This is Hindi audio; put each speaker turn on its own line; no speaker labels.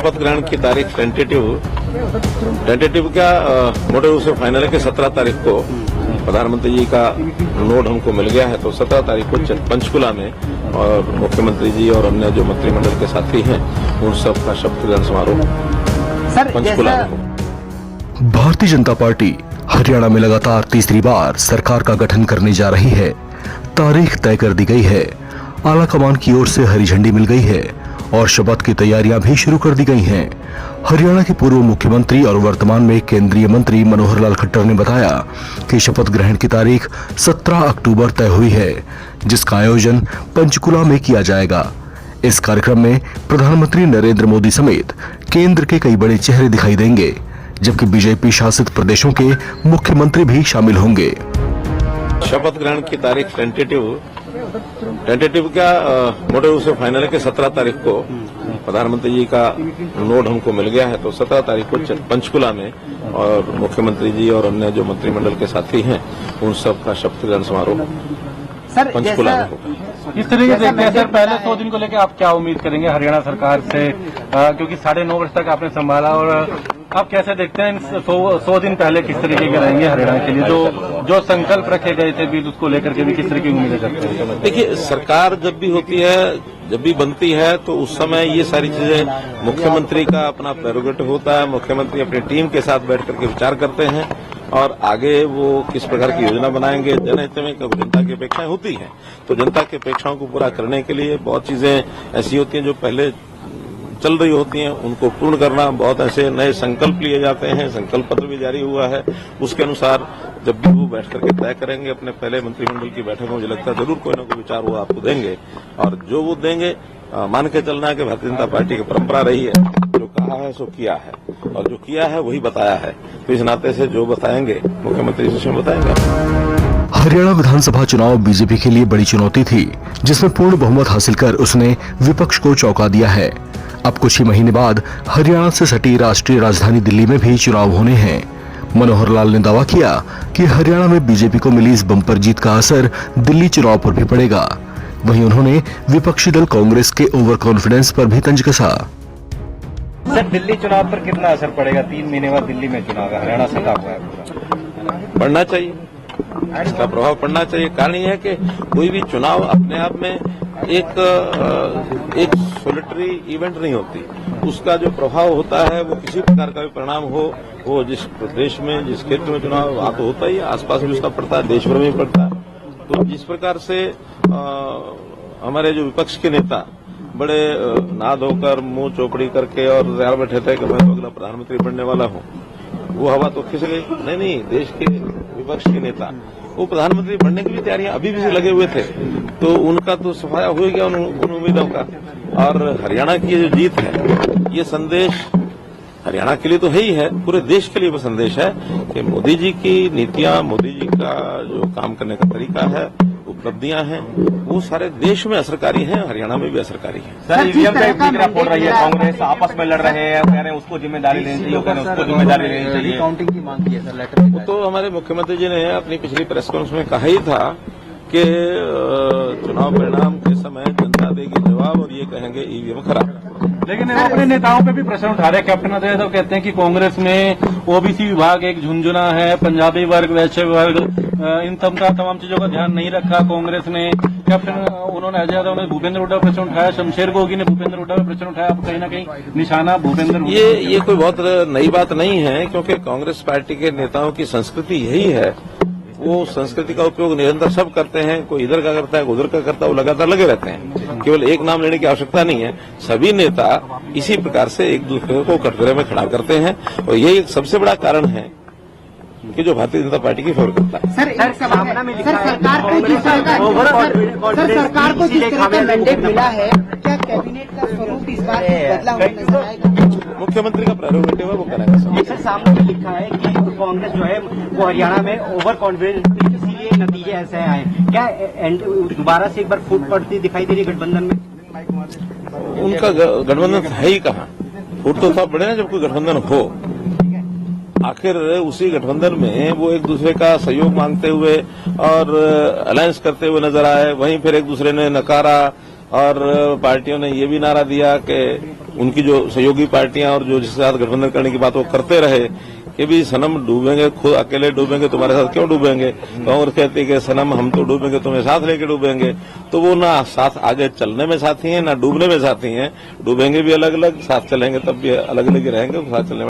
शपथ ग्रहण की तारीख टेंटेटिव क्या मोटे रूप से फाइनल है कि 17 तारीख को प्रधानमंत्री जी का नोट हमको मिल गया है, तो 17 तारीख को पंचकुला में और मुख्यमंत्री जी और अन्य जो मंत्रिमंडल के साथी हैं उन सब का शपथ ग्रहण समारोह पंचकुला में हो।
भारतीय जनता पार्टी हरियाणा में लगातार तीसरी बार सरकार का गठन करने जा रही है। तारीख तय कर दी गई है, आला कमान की ओर से हरी झंडी मिल गई है और शपथ की तैयारियां भी शुरू कर दी गई हैं। हरियाणा के पूर्व मुख्यमंत्री और वर्तमान में केंद्रीय मंत्री मनोहर लाल खट्टर ने बताया कि शपथ ग्रहण की तारीख 17 अक्टूबर तय हुई है, जिसका आयोजन पंचकुला में किया जाएगा। इस कार्यक्रम में प्रधानमंत्री नरेंद्र मोदी समेत केंद्र के कई बड़े चेहरे दिखाई देंगे, जबकि बीजेपी शासित प्रदेशों के मुख्यमंत्री भी शामिल होंगे।
शपथ ग्रहण की तारीख टेंटेटिव क्या मोटे रूप से फाइनल है कि 17 तारीख को प्रधानमंत्री जी का नोट हमको मिल गया है, तो 17 तारीख को पंचकुला में और मुख्यमंत्री जी और अन्य जो मंत्रिमंडल के साथी हैं उन सब का शपथ ग्रहण समारोह पंचकुला में होगा।
इस तरीके से सर पहले 100 दिन को लेकर आप क्या उम्मीद करेंगे हरियाणा सरकार से, क्योंकि 9.5 वर्ष तक आपने संभाला, और आप कैसे देखते हैं 100 दिन पहले किस तरीके के रहेंगे हरियाणा के लिए, जो संकल्प रखे गए थे भी उसको लेकर के भी किस तरह की उम्मीदें करते हैं?
देखिए, सरकार जब भी होती है, जब भी बनती है, तो उस समय ये सारी चीजें मुख्यमंत्री का अपना प्रेरोगेटिव होता है। मुख्यमंत्री अपनी टीम के साथ बैठ करके विचार करते हैं और आगे वो किस प्रकार की योजना बनाएंगे। जनहित में कभी जनता की अपेक्षाएं होती हैं, तो जनता की अपेक्षाओं को पूरा करने के लिए बहुत चीजें ऐसी होती हैं जो पहले चल रही होती हैं, उनको पूर्ण करना, बहुत ऐसे नए संकल्प लिए जाते हैं, संकल्प पत्र भी जारी हुआ है। उसके अनुसार जब भी वो बैठ करके तय करेंगे अपने पहले मंत्रिमंडल की बैठक में, मुझे लगता है जरूर कोई ना कोई विचार वो आपको देंगे, और जो वो देंगे मान के चलना है कि भारतीय जनता पार्टी की परंपरा रही है, जो कहा है सो किया है, और जो किया है वही बताया है। तो इस नाते से जो बताएंगे मुख्यमंत्री जी से बताएंगे।
हरियाणा विधानसभा चुनाव बीजेपी के लिए बड़ी चुनौती थी, जिसमें पूर्ण बहुमत हासिल कर उसने विपक्ष को चौंका दिया है। अब कुछ ही महीने बाद हरियाणा से सटी राष्ट्रीय राजधानी दिल्ली में भी चुनाव होने हैं। मनोहर लाल ने दावा किया कि हरियाणा में बीजेपी को मिली इस बम्पर जीत का असर दिल्ली चुनाव पर भी पड़ेगा। वहीं उन्होंने विपक्षी दल कांग्रेस के ओवर कॉन्फिडेंस पर भी तंज कसा।
सर, दिल्ली चुनाव पर कितना असर पड़ेगा? 3 महीने बाद दिल्ली में चुनाव है, हरियाणा सटा हुआ है।
पड़ना चाहिए, इसका प्रभाव पड़ना चाहिए। कारण यह है कि कोई भी चुनाव अपने आप में एक सोलिटरी इवेंट नहीं होती, उसका जो प्रभाव होता है वो किसी प्रकार का भी परिणाम हो, वो जिस प्रदेश में जिस क्षेत्र में चुनाव वहां तो होता ही है, आसपास भी उसका पड़ता है, देश भर में भी पड़ता है। तो जिस प्रकार से हमारे जो विपक्ष के नेता बड़े नाद होकर मुंह चौपड़ी करके और तैयार बैठे थे कि मैं तो अगला प्रधानमंत्री बनने वाला हूं, वो हवा तो खिस गई। नहीं, देश के विपक्ष के नेता वो प्रधानमंत्री बनने की भी तैयारियां अभी भी लगे हुए थे, तो उनका तो सफाया हो गया उन उम्मीदों का। और हरियाणा की जो जीत है, ये संदेश हरियाणा के लिए तो है ही है, पूरे देश के लिए वो संदेश है कि मोदी जी की नीतियां, मोदी जी का जो काम करने का तरीका है, उपलब्धियां हैं, वो सारे देश में असरकारी हैं, हरियाणा में भी असरकारी हैं।
सर, ईवीएम का एक फिक्र फोड़ रही है, कांग्रेस आपस में लड़ रहे हैं, कह रहे हैं उसको जिम्मेदारी लेनी चाहिए, कह रहे हैं उसको जिम्मेदारी लेनी चाहिए। काउंटिंग की मांग की है सर, लेटर
वो तो हमारे मुख्यमंत्री जी ने अपनी पिछली प्रेस कॉन्फ्रेंस में कहा ही था कि चुनाव परिणाम के समय जनता देगी जवाब और ये कहेंगे ईवीएम खराब।
लेकिन वो अपने नेताओं पे भी प्रश्न उठा रहे हैं। कैप्टन अजय यादव कहते हैं कि कांग्रेस में ओबीसी विभाग एक झुंझुना है, पंजाबी वर्ग, वैश्य वर्ग, इन तमाम चीजों का ध्यान नहीं रखा कांग्रेस ने। कैप्टन उन्होंने अजय यादव ने भूपेंद्र हुड्डा प्रश्न उठाया, शमशेर गोगी ने भूपेंद्र हुड्डा पर प्रश्न उठाया, अब कहीं ना कहीं निशाना भूपेंद्र।
ये कोई बहुत नई बात नहीं है, क्योंकि कांग्रेस पार्टी के नेताओं की संस्कृति यही है। वो संस्कृति का उपयोग निरंतर सब करते हैं, कोई इधर का करता है, उधर का करता है, वो लगातार लगे रहते हैं। केवल एक नाम लेने की आवश्यकता नहीं है, सभी नेता इसी प्रकार से एक दूसरे को कटघरे में खड़ा करते हैं, और यही एक सबसे बड़ा कारण है कि जो भारतीय जनता पार्टी की फेवर करता है।
सर, सरकार को जिस तरह का मैंडेट मिला है, क्या कैबिनेट का स्वरूप इस बार बदला हुआ नजर आएगा?
मुख्यमंत्री का प्रेरोगेटिव है, वो करेगा।
सर, सामने लिखा है कि कांग्रेस जो है वो हरियाणा में ओवर कॉन्फिडेंस, इसीलिए नतीजे ऐसे आए। क्या दोबारा से एक बार फूट पड़ती दिखाई दे रही है गठबंधन में?
उनका गठबंधन है ही कहाँ? फूट तो सब बड़े ना जब कोई गठबंधन हो। आखिर उसी गठबंधन में वो एक दूसरे का सहयोग मांगते हुए और अलायंस करते हुए नजर आए, वहीं फिर एक दूसरे ने नकारा और पार्टियों ने ये भी नारा दिया कि उनकी जो सहयोगी पार्टियां और जो जिसके साथ गठबंधन करने की बात वो करते रहे कि भी सनम डूबेंगे, खुद अकेले डूबेंगे, तुम्हारे साथ क्यों डूबेंगे। कांग्रेस कहती है कि सनम हम तो डूबेंगे, तुम्हें साथ लेके डूबेंगे। तो वो ना साथ आगे चलने में साथी हैं, ना डूबने में साथी हैं। डूबेंगे भी अलग अलग, साथ चलेंगे तब भी अलग अलग ही रहेंगे, साथ चलने में